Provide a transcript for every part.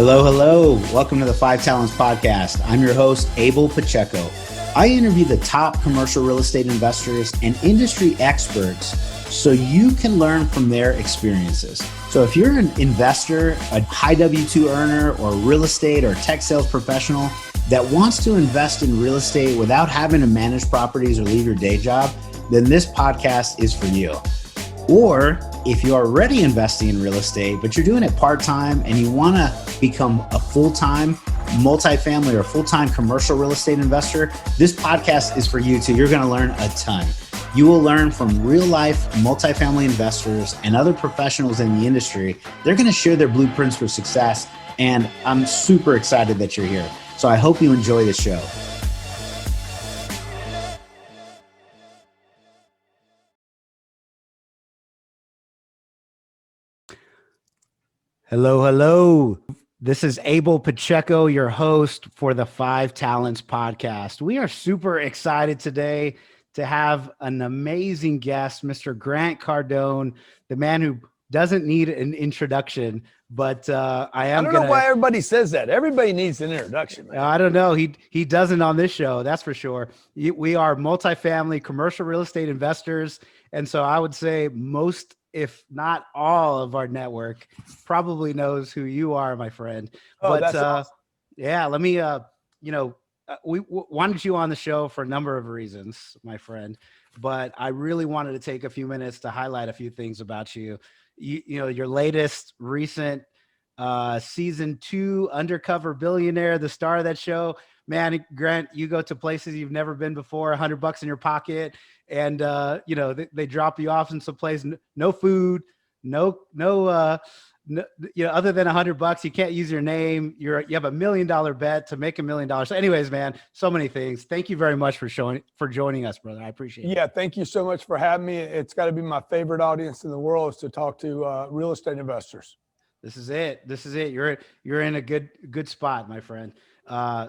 Hello, hello. Welcome to the Five Talents Podcast. I'm your host, Abel Pacheco. I interview the top commercial real estate investors and industry experts so you can learn from their experiences. So if you're an investor, a high W-2 earner, or real estate or tech sales professional that wants to invest in real estate without having to manage properties or leave your day job, then this podcast is for you. Or if you're already investing in real estate, but you're doing it part-time and you want to become a full-time multifamily or full-time commercial real estate investor, this podcast is for you too. You're going to learn a ton. You will learn from real-life multifamily investors and other professionals in the industry. They're going to share their blueprints for success, and I'm super excited that you're here. So I hope you enjoy the show. Hello, hello. This is Abel Pacheco, your host for the Five Talents Podcast. We are super excited today to have an amazing guest, Mr. Grant Cardone, the man who doesn't need an introduction, but I don't know why everybody says that. Everybody needs an introduction, man. I don't know. He doesn't on this show, that's for sure. We are multifamily commercial real estate investors, and so I would say most, if not all, of our network probably knows who you are, my friend. That's awesome. Yeah, let me, we wanted you on the show for a number of reasons, my friend, but I really wanted to take a few minutes to highlight a few things about you. You know, your latest recent season 2 Undercover Billionaire, the star of that show. Man, Grant, you go to places you've never been before, $100 in your pocket, and they drop you off in some place, no food, no, other than $100, you can't use your name. You have $1 million bet to make $1 million. So anyways, man, so many things. Thank you very much for joining us, brother. I appreciate it. Yeah, thank you so much for having me. It's got to be my favorite audience in the world is to talk to real estate investors. This is it. You're in a good spot, my friend.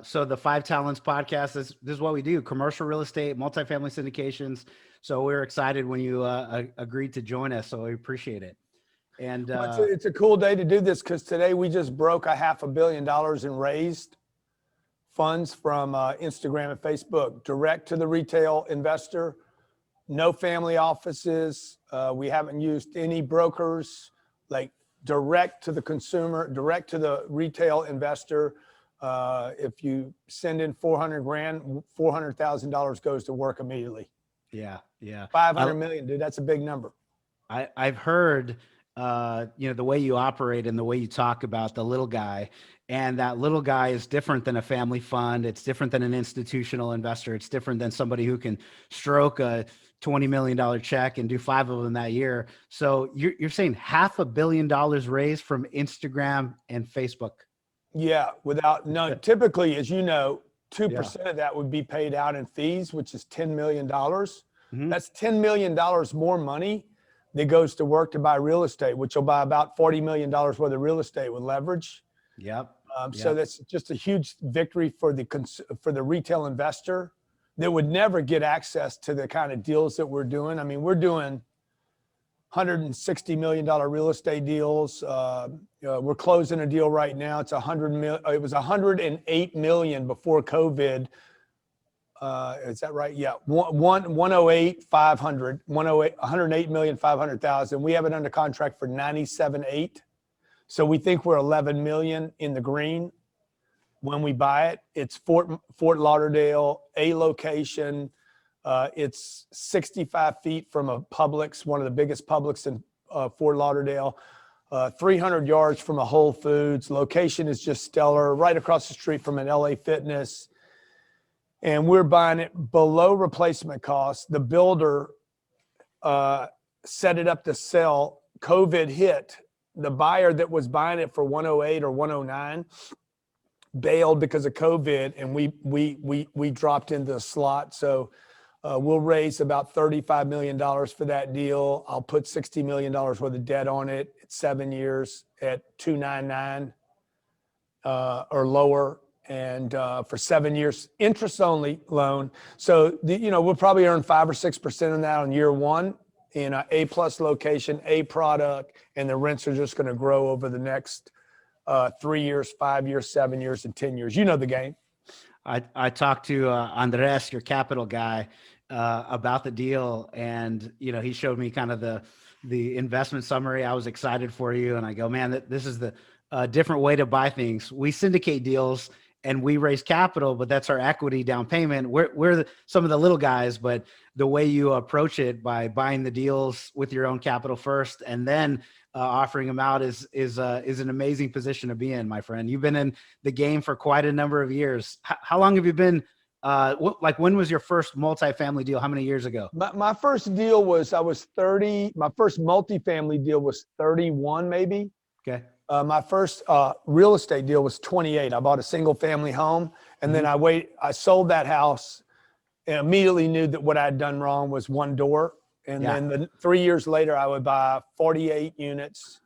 So the Five Talents Podcast, this is what we do: commercial real estate, multifamily syndications. So we're excited when you agreed to join us. So we appreciate it. And it's a cool day to do this because today we just broke $500 million in raised funds from Instagram and Facebook, direct to the retail investor, no family offices. We haven't used any brokers, like direct to the consumer, direct to the retail investor. If you send in $400,000, $400,000 goes to work immediately. Yeah. 500 million, dude. That's a big number. I've heard, the way you operate and the way you talk about the little guy, and that little guy is different than a family fund. It's different than an institutional investor. It's different than somebody who can stroke a $20 million check and do 5 of them that year. So you're saying $500 million raised from Instagram and Facebook? Yeah, typically, as you know, 2% of that would be paid out in fees, which is $10 million. Mm-hmm. That's $10 million more money that goes to work to buy real estate, which will buy about $40 million worth of real estate with leverage. Yep. So that's just a huge victory for the retail investor that would never get access to the kind of deals that we're doing. I mean, we're doing $160 million real estate deals. We're closing a deal right now. It's $100 million. It was $108 million before COVID. Is that right? Yeah. 108,500,000. We have it under contract for 97.8. So we think we're 11 million in the green when we buy it. It's Fort Lauderdale, a location. It's 65 feet from a Publix, one of the biggest Publix in Fort Lauderdale, 300 yards from a Whole Foods. Location is just stellar, right across the street from an LA Fitness. And we're buying it below replacement cost. The builder set it up to sell. COVID hit. The buyer that was buying it for 108 or 109 bailed because of COVID, and we dropped into the slot. So we'll raise about $35 million for that deal. I'll put $60 million worth of debt on it. It's 7 years at 299 or lower, and for 7 years, interest only loan. So we'll probably earn 5 or 6% on that on year one in a A+ location, A product, and the rents are just going to grow over the next 3 years, 5 years, 7 years, and 10 years. You know the game. I talked to Andres, your capital guy, about the deal, and he showed me kind of the investment summary. I was excited for you, and I go, man, this is the different way to buy things. We syndicate deals and we raise capital, but that's our equity down payment. We're some of the little guys, but the way you approach it by buying the deals with your own capital first and then offering them out is an amazing position to be in, my friend. You've been in the game for quite a number of years. How long have you been? When was your first multifamily deal? How many years ago? My first deal was, I was 30. My first multifamily deal was 31, maybe. Okay. My first real estate deal was 28. I bought a single family home, and then I sold that house and immediately knew that what I had done wrong was one door. And then 3 years later, I would buy 48 units.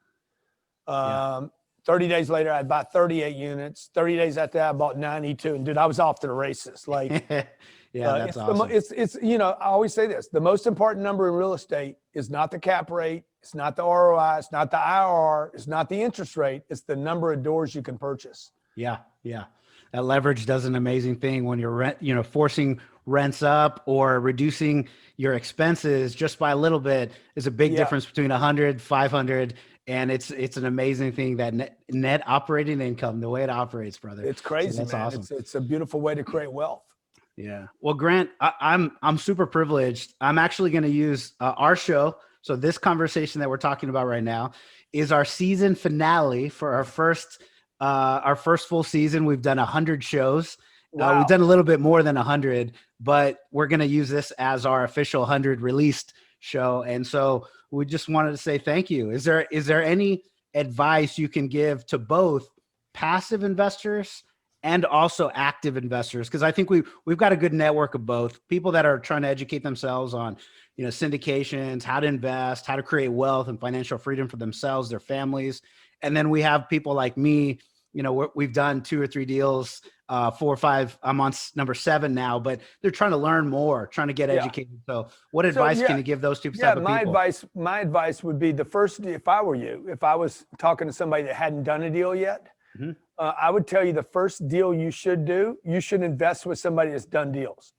30 days later, I'd buy 38 units. 30 days after that, I bought 92. And dude, I was off to the races. Like, that's awesome. It's I always say this, the most important number in real estate is not the cap rate. It's not the ROI. It's not the IRR. It's not the interest rate. It's the number of doors you can purchase. Yeah. That leverage does an amazing thing when you're forcing rents up or reducing your expenses just by a little bit is a big difference between 100, 500. And it's an amazing thing, that net operating income, the way it operates, brother. It's crazy, so that's man. Awesome. It's a beautiful way to create wealth. Yeah. Well, Grant, I'm super privileged. I'm actually going to use our show. So this conversation that we're talking about right now is our season finale for our first full season. We've done 100 shows. Wow. We've done a little bit more than 100, but we're going to use this as our official 100 released show. And so we just wanted to say thank you. Is there any advice you can give to both passive investors and also active investors? Because I think we've got a good network of both, people that are trying to educate themselves on syndications, how to invest, how to create wealth and financial freedom for themselves, their families. And then we have people like me, we've done 2 or 3 deals, 4 or 5. I'm on number 7 now, but they're trying to learn more, trying to get educated. So what advice can you give those two type of people? My advice would be if I were you, if I was talking to somebody that hadn't done a deal yet, I would tell you the first deal you should do, you should invest with somebody that's done deals.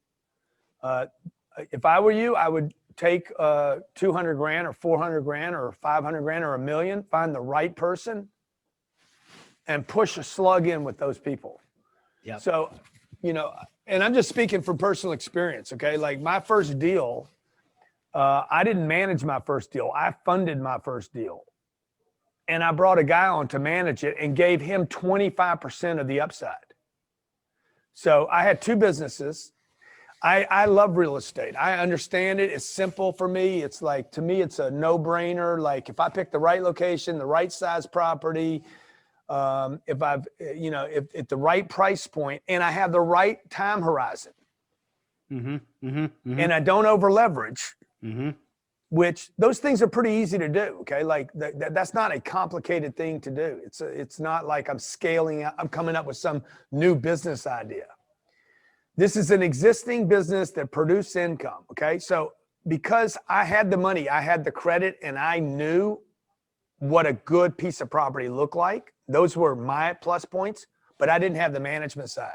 If I were you, I would take 200 grand or 400 grand or 500 grand or $1 million, find the right person and push a slug in with those people. Yeah. So, and I'm just speaking from personal experience. Okay. Like my first deal, I didn't manage my first deal. I funded my first deal. And I brought a guy on to manage it and gave him 25% of the upside. So I had 2 businesses. I love real estate. I understand it. It's simple for me. It's like, to me, it's a no-brainer. Like if I pick the right location, the right size property, if at the right price point and I have the right time horizon and I don't over leverage, which those things are pretty easy to do. Okay. Like that's not a complicated thing to do. It's not like I'm scaling up, I'm coming up with some new business idea. This is an existing business that produces income. Okay. So because I had the money, I had the credit, and I knew what a good piece of property looked like, those were my plus points, but I didn't have the management side.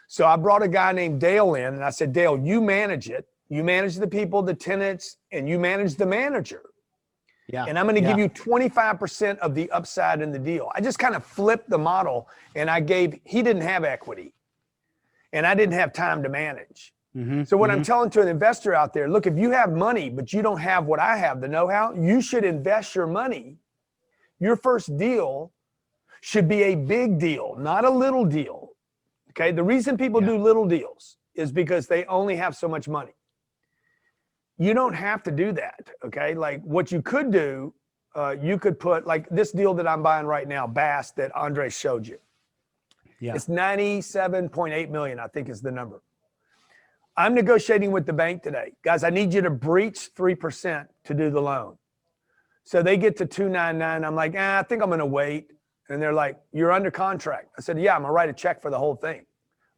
So I brought a guy named Dale in and I said, Dale, you manage it. You manage the people, the tenants, and you manage the manager. Yeah. And I'm going to give you 25% of the upside in the deal. I just kind of flipped the model, and he didn't have equity and I didn't have time to manage. So what I'm telling to an investor out there, look, if you have money, but you don't have what I have, the know-how, you should invest your money. Your first deal should be a big deal, not a little deal. Okay. The reason people do little deals is because they only have so much money. You don't have to do that. Okay. Like what you could do, you could put like this deal that I'm buying right now, Bass, that Andre showed you. It's 97.8 million, I think is the number. I'm negotiating with the bank today. Guys, I need you to breach 3% to do the loan. So they get to 299. I'm like, I think I'm going to wait. And they're like, you're under contract. I said, yeah, I'm going to write a check for the whole thing.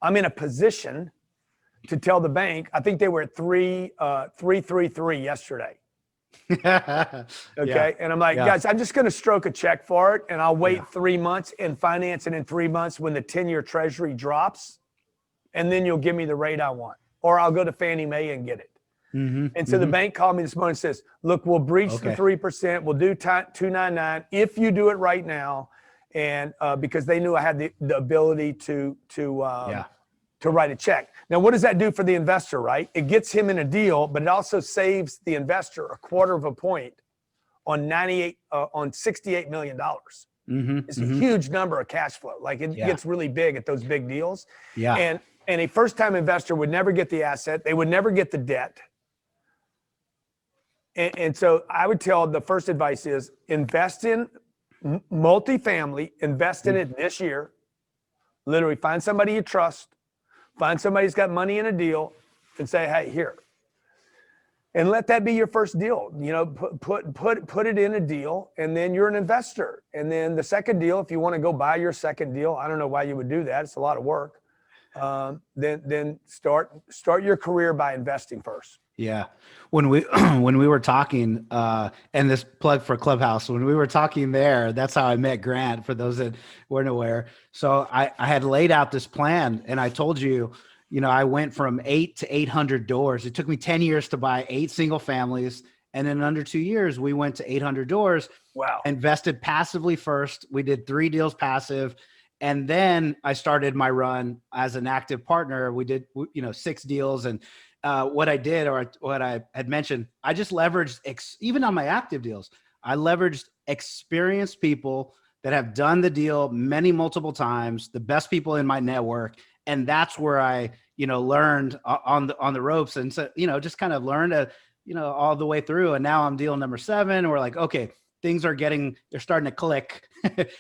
I'm in a position to tell the bank, I think they were at 333 yesterday. Okay. And I'm like, guys, I'm just going to stroke a check for it. And I'll wait 3 months and finance it in 3 months when the 10-year treasury drops. And then you'll give me the rate I want. Or I'll go to Fannie Mae and get it. And so the bank called me this morning and says, look, we'll breach the 3%. We'll do 299 if you do it right now. And because they knew I had the ability to write a check. Now, what does that do for the investor, right? It gets him in a deal, but it also saves the investor a quarter of a point on $68 million. It's a huge number of cash flow. Like it gets really big at those big deals. And a first-time investor would never get the asset. They would never get the debt. And so I would tell the first advice is invest in multifamily, invest in it this year. Literally find somebody you trust, find somebody who's got money in a deal and say, hey, here. And let that be your first deal. You know, put it in a deal and then you're an investor. And then the second deal, if you want to go buy your second deal, I don't know why you would do that. It's a lot of work. Then start your career by investing first. Yeah. When we were talking, and this plug for Clubhouse, when we were talking there, that's how I met Grant, for those that weren't aware. So I had laid out this plan and I told you, I went from 8 to 800 doors. It took me 10 years to buy 8 single families. And in under 2 years, we went to 800 doors. Wow. Invested passively first. We did 3 deals passive. And then I started my run as an active partner. We did, 6 deals. And what I did, or what I had mentioned, I just leveraged, even on my active deals, I leveraged experienced people that have done the deal multiple times, the best people in my network. And that's where I, learned on the ropes. And so, just kind of learned, all the way through. And now I'm deal number 7. And we're like, okay, things are they're starting to click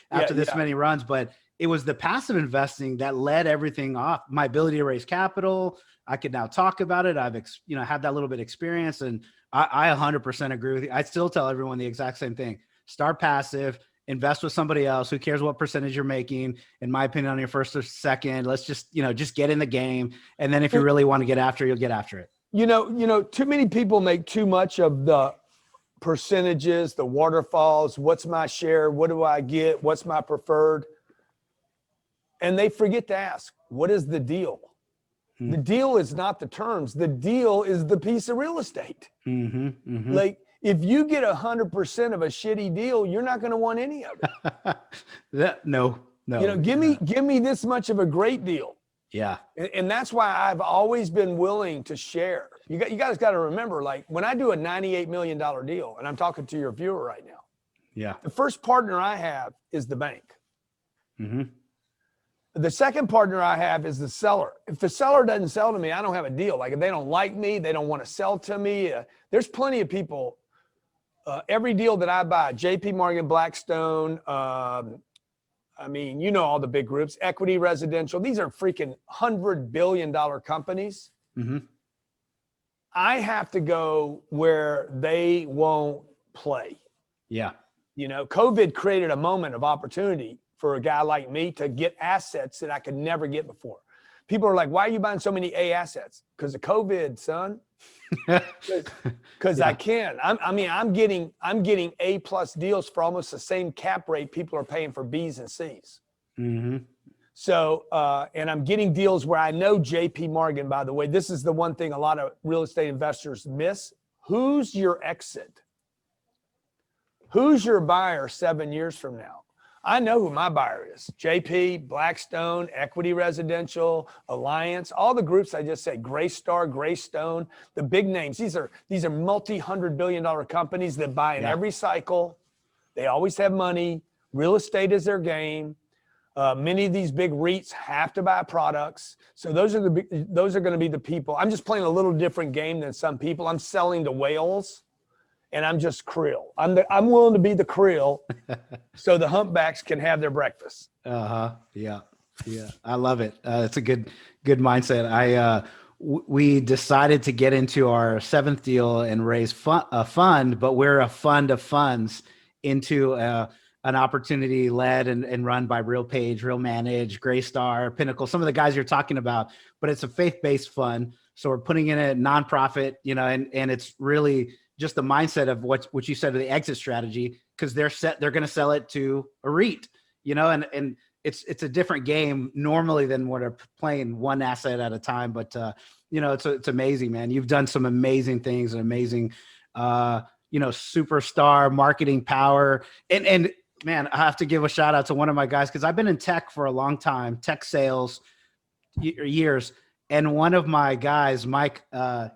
after this many runs. But it was the passive investing that led everything off. My ability to raise capital. I could now talk about it. I've, had that little bit of experience, and I 100% agree with you. I still tell everyone the exact same thing. Start passive, invest with somebody else. Who cares what percentage you're making? In my opinion, on your first or second, let's just get in the game. And then if you really want to get after it, you'll get after it. Too many people make too much of the percentages, the waterfalls. What's my share? What do I get? What's my preferred? And they forget to ask, what is the deal? The deal is not the terms. The deal is the piece of real estate. Like if you get 100% of a shitty deal, you're not going to want any of it. No. Give me this much of a great deal. Yeah. And that's why I've always been willing to share. You guys got to remember, like when I do a $98 million deal, and I'm talking to your viewer right now. Yeah. The first partner I have is the bank. The second partner I have is the seller. If the seller doesn't sell to me, I don't have a deal. Like if they don't like me, they don't want to sell to me. There's plenty of people. Every deal that I buy, JP Morgan, Blackstone, all the big groups, Equity Residential, these are freaking $100 billion companies. I have to go where they won't play. Yeah. COVID created a moment of opportunity for a guy like me to get assets that I could never get before. People are like, why are you buying so many A assets? Because of COVID, son. Because I can. I'm getting A+ deals for almost the same cap rate people are paying for B's and C's. So, and I'm getting deals where I know JP Morgan, by the way, this is the one thing a lot of real estate investors miss. Who's your exit? Who's your buyer 7 years from now? I know who my buyer is. JP, Blackstone, Equity Residential, Alliance, all the groups I just said, Greystar, Greystone, the big names. These are multi-$100 billion companies that buy in every cycle. They always have money. Real estate is their game. Many of these big REITs have to buy products. So those are going to be the people. I'm just playing a little different game than some people. I'm selling to whales. And I'm just krill. I'm willing to be the krill so the humpbacks can have their breakfast. Yeah. I love it. It's a good mindset. We decided to get into our 7th deal and raise a fund, but we're a fund of funds into an opportunity led and run by Real Page, Real Manage, Greystar, Pinnacle, some of the guys you're talking about, but it's a faith-based fund. So we're putting in a nonprofit, and it's really just the mindset of what you said of the exit strategy, because they're going to sell it to a REIT, and it's a different game normally than what are playing one asset at a time. But it's amazing, man. You've done some amazing things, and amazing, superstar marketing power. And man, I have to give a shout out to one of my guys, because I've been in tech for a long time, tech sales years. And one of my guys, Mike,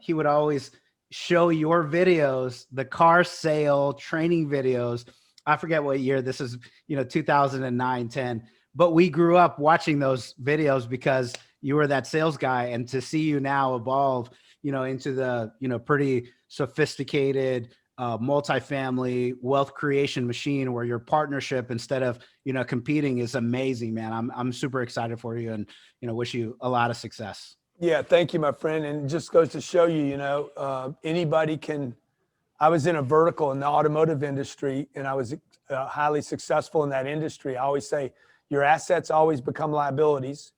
he would always show your videos, the car sale training videos. I forget what year this is, 2009, 10. But we grew up watching those videos because you were that sales guy. And to see you now evolve, into the, pretty sophisticated multifamily wealth creation machine, where your partnership instead of, competing is amazing, man. I'm super excited for you, and, wish you a lot of success. Yeah, thank you, my friend. And it just goes to show you, anybody can. I was in a vertical in the automotive industry, and I was highly successful in that industry. I always say your assets always become liabilities.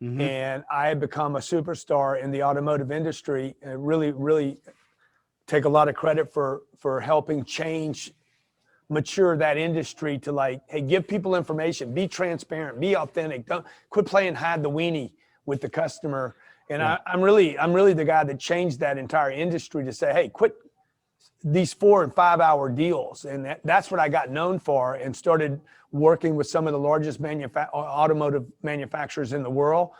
Mm-hmm. And I had become a superstar in the automotive industry, and really, really take a lot of credit for helping mature that industry to, like, hey, give people information, be transparent, be authentic. Don't quit playing hide the weenie with the customer. And yeah. I'm really the guy that changed that entire industry to say, hey, quit these 4 and 5 hour deals. And that's what I got known for, and started working with some of the largest automotive manufacturers in the world.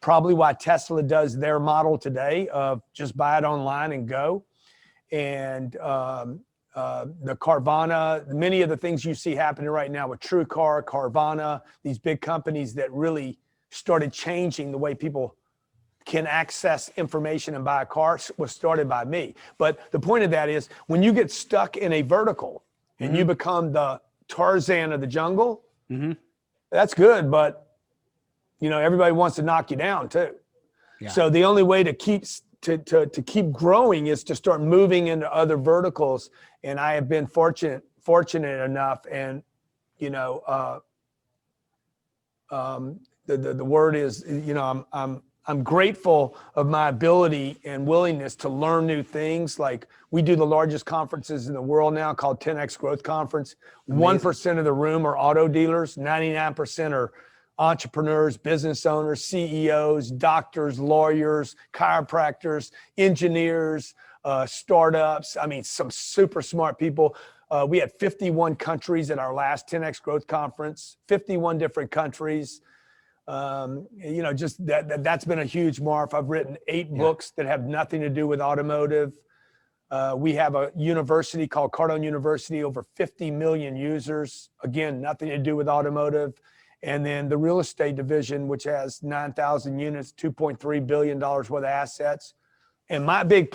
Probably why Tesla does their model today of just buy it online and go. And the Carvana, many of the things you see happening right now with TrueCar, Carvana, these big companies that really started changing the way people can access information and buy a car, was started by me. But the point of that is, when you get stuck in a vertical and mm-hmm. you become the Tarzan of the jungle, mm-hmm. that's good, but everybody wants to knock you down too. Yeah. So the only way to keep growing is to start moving into other verticals. And I have been fortunate enough, and the word is, I'm grateful of my ability and willingness to learn new things. Like, we do the largest conferences in the world now, called 10X Growth Conference. Amazing. 1% of the room are auto dealers. 99% are entrepreneurs, business owners, CEOs, doctors, lawyers, chiropractors, engineers, startups. I mean, some super smart people. We had 51 countries at our last 10X Growth Conference, 51 different countries. Just that's been a huge mark. I've written 8 books that have nothing to do with automotive. We have a university called Cardone University, over 50 million users. Again, nothing to do with automotive. And then the real estate division, which has 9,000 units, $2.3 billion worth of assets. And my big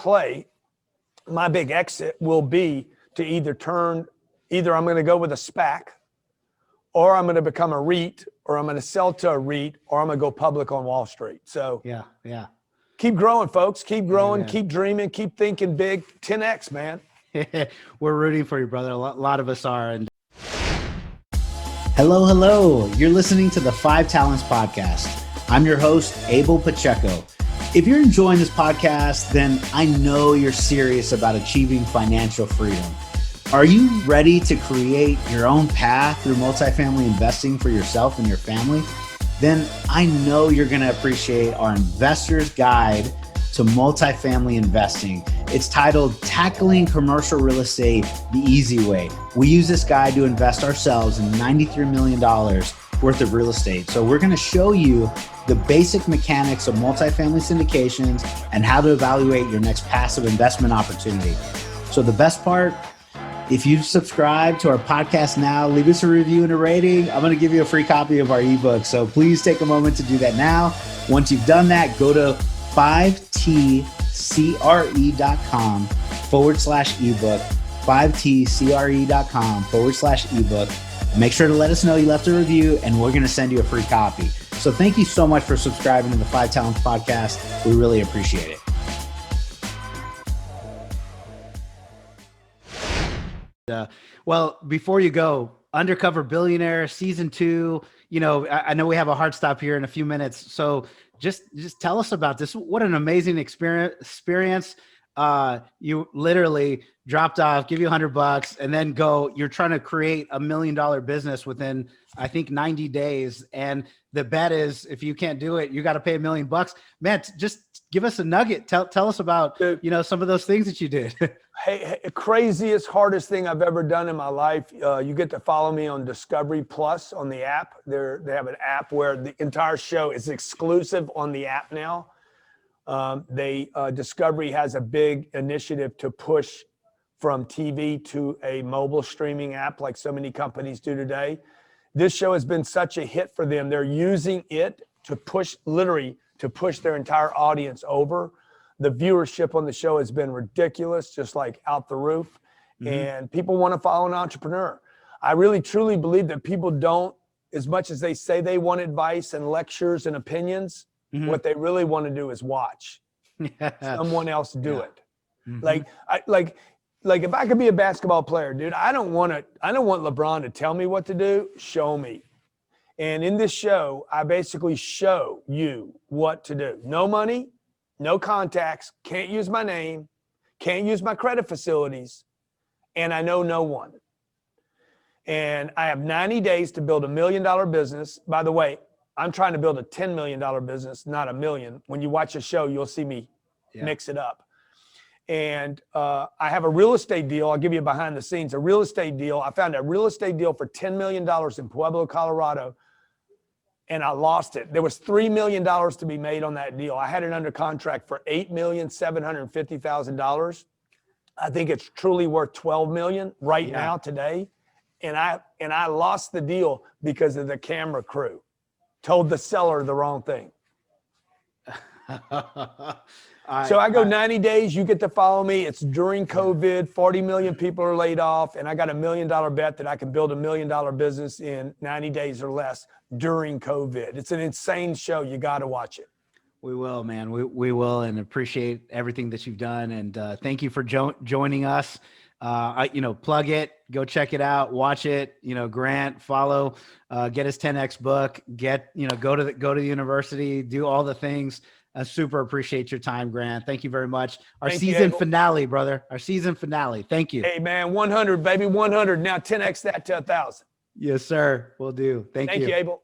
exit will be to either I'm going to go with a SPAC, or I'm going to become a REIT, or I'm going to sell to a REIT, or I'm going to go public on Wall Street. So yeah. Keep growing, folks. Keep growing. Keep dreaming. Keep thinking big. 10X, man. We're rooting for you, brother. A lot of us are. And Hello. You're listening to the 5 Talents Podcast. I'm your host, Abel Pacheco. If you're enjoying this podcast, then I know you're serious about achieving financial freedom. Are you ready to create your own path through multifamily investing for yourself and your family? Then I know you're going to appreciate our Investor's Guide to Multifamily Investing. It's titled Tackling Commercial Real Estate the Easy Way. We use this guide to invest ourselves in $93 million worth of real estate. So we're going to show you the basic mechanics of multifamily syndications and how to evaluate your next passive investment opportunity. So the best part, if you subscribe to our podcast now, leave us a review and a rating. I'm going to give you a free copy of our ebook. So please take a moment to do that now. Once you've done that, go to 5tcre.com/ebook, 5tcre.com/ebook. Make sure to let us know you left a review, and we're going to send you a free copy. So thank you so much for subscribing to the 5 Talents Podcast. We really appreciate it. Well, before you go, Undercover Billionaire season 2, I know we have a hard stop here in a few minutes. So just tell us about this. What an amazing experience. you literally dropped off, give you $100 and then go, you're trying to create $1 million business within, I think 90 days. And the bet is if you can't do it, you got to pay $1 million. Man, just give us a nugget. Tell us about, some of those things that you did. Hey, craziest, hardest thing I've ever done in my life. You get to follow me on Discovery Plus on the app. They have an app where the entire show is exclusive on the app now. Discovery has a big initiative to push from TV to a mobile streaming app like so many companies do today. This show has been such a hit for them. They're using it to push their entire audience over. The viewership on the show has been ridiculous, just like out the roof. Mm-hmm. And people want to follow an entrepreneur. I really, truly believe that people don't, as much as they say they want advice and lectures and opinions, mm-hmm. what they really want to do is watch someone else do it. Mm-hmm. Like if I could be a basketball player, dude, I don't want LeBron to tell me what to do. Show me. And in this show, I basically show you what to do. No money, no contacts, can't use my name, can't use my credit facilities, and I know no one. And I have 90 days to build $1 million business. By the way, I'm trying to build a $10 million business, not $1 million. When you watch the show, you'll see me mix it up. And I have a real estate deal. I'll give you behind the scenes, a real estate deal. I found a real estate deal for $10 million in Pueblo, Colorado, and I lost it. There was $3 million to be made on that deal. I had it under contract for $8,750,000. I think it's truly worth $12 million now today. And I lost the deal because of the camera crew told the seller the wrong thing. So I go 90 days, you get to follow me. It's during COVID, 40 million people are laid off, and I got $1 million bet that I can build $1 million business in 90 days or less during COVID. It's an insane show. You got to watch it. We will, man. We will, and appreciate everything that you've done. And thank you for joining us. Plug it, go check it out, watch it, Grant, follow, get his 10X book, go to the university, do all the things. I super appreciate your time, Grant. Thank you very much. Our season finale, brother. Our season finale. Thank you. Hey, man, 100, baby, 100. Now 10X that to 1,000. Yes, sir. Will do. Thank you. Thank you, Abel.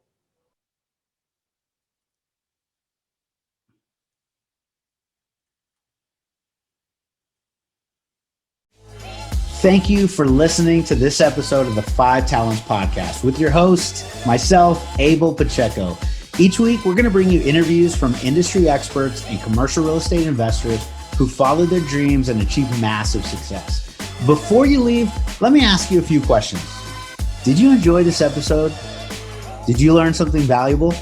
Thank you for listening to this episode of the 5 Talents Podcast with your host, myself, Abel Pacheco. Each week, we're going to bring you interviews from industry experts and commercial real estate investors who followed their dreams and achieved massive success. Before you leave, let me ask you a few questions. Did you enjoy this episode? Did you learn something valuable?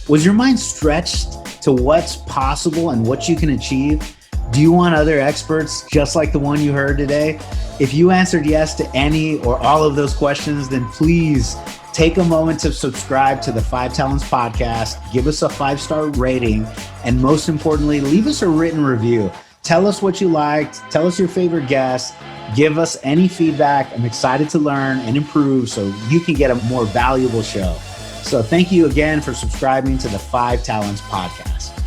Was your mind stretched to what's possible and what you can achieve? Do you want other experts just like the one you heard today? If you answered yes to any or all of those questions, then please take a moment to subscribe to the 5 Talents Podcast, give us a 5-star rating, and most importantly, leave us a written review. Tell us what you liked, tell us your favorite guest, give us any feedback. I'm excited to learn and improve so you can get a more valuable show. So thank you again for subscribing to the 5 Talents Podcast.